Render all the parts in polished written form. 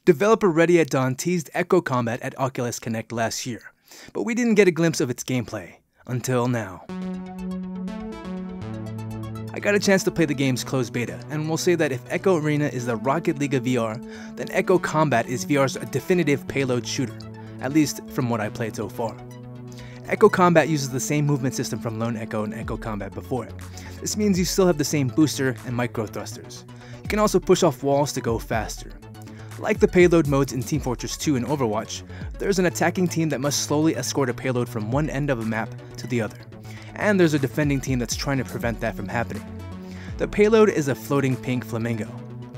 Developer Ready at Dawn teased Echo Combat at Oculus Connect last year, but we didn't get a glimpse of its gameplay, until now. I got a chance to play the game's closed beta, and will say that if Echo Arena is the Rocket League of VR, then Echo Combat is VR's definitive payload shooter, at least from what I played so far. Echo Combat uses the same movement system from Lone Echo and Echo Combat before it. This means you still have the same booster and micro thrusters. You can also push off walls to go faster. Like the payload modes in Team Fortress 2 and Overwatch, there's an attacking team that must slowly escort a payload from one end of a map to the other, and there's a defending team that's trying to prevent that from happening. The payload is a floating pink flamingo.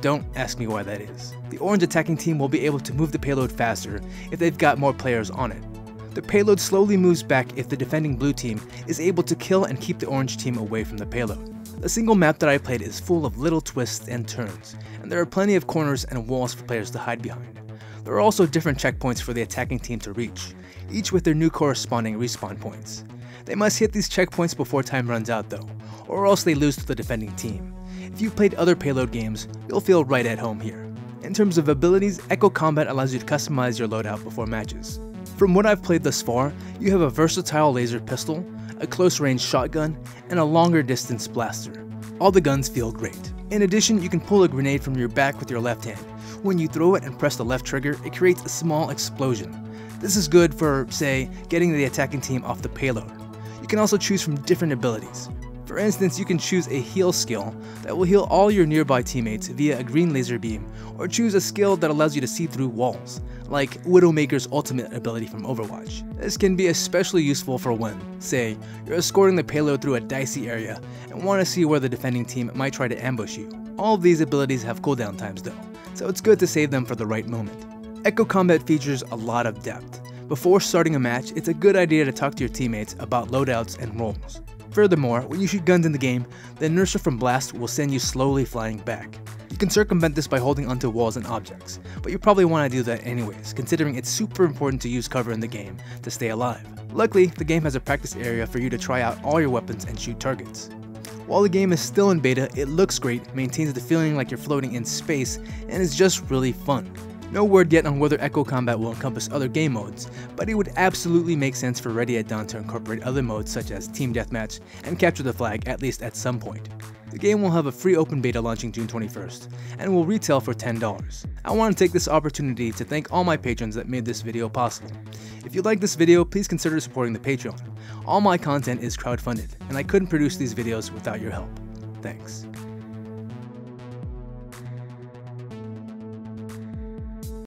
Don't ask me why that is. The orange attacking team will be able to move the payload faster if they've got more players on it. The payload slowly moves back if the defending blue team is able to kill and keep the orange team away from the payload. The single map that I played is full of little twists and turns, and there are plenty of corners and walls for players to hide behind. There are also different checkpoints for the attacking team to reach, each with their new corresponding respawn points. They must hit these checkpoints before time runs out though, or else they lose to the defending team. If you've played other payload games, you'll feel right at home here. In terms of abilities, Echo Combat allows you to customize your loadout before matches. From what I've played thus far, you have a versatile laser pistol, a close-range shotgun, and a longer distance blaster. All the guns feel great. In addition, you can pull a grenade from your back with your left hand. When you throw it and press the left trigger, it creates a small explosion. This is good for, say, getting the attacking team off the payload. You can also choose from different abilities. For instance, you can choose a heal skill that will heal all your nearby teammates via a green laser beam, or choose a skill that allows you to see through walls, like Widowmaker's ultimate ability from Overwatch. This can be especially useful for when, say, you're escorting the payload through a dicey area and want to see where the defending team might try to ambush you. All of these abilities have cooldown times though, so it's good to save them for the right moment. Echo Combat features a lot of depth. Before starting a match, it's a good idea to talk to your teammates about loadouts and roles. Furthermore, when you shoot guns in the game, the inertia from blast will send you slowly flying back. You can circumvent this by holding onto walls and objects, but you probably want to do that anyways, considering it's super important to use cover in the game to stay alive. Luckily, the game has a practice area for you to try out all your weapons and shoot targets. While the game is still in beta, it looks great, maintains the feeling like you're floating in space, and is just really fun. No word yet on whether Echo Combat will encompass other game modes, but it would absolutely make sense for Ready at Dawn to incorporate other modes such as Team Deathmatch and Capture the Flag at least at some point. The game will have a free open beta launching June 21st, and will retail for $10. I want to take this opportunity to thank all my patrons that made this video possible. If you like this video, please consider supporting the Patreon. All my content is crowdfunded, and I couldn't produce these videos without your help. Thanks.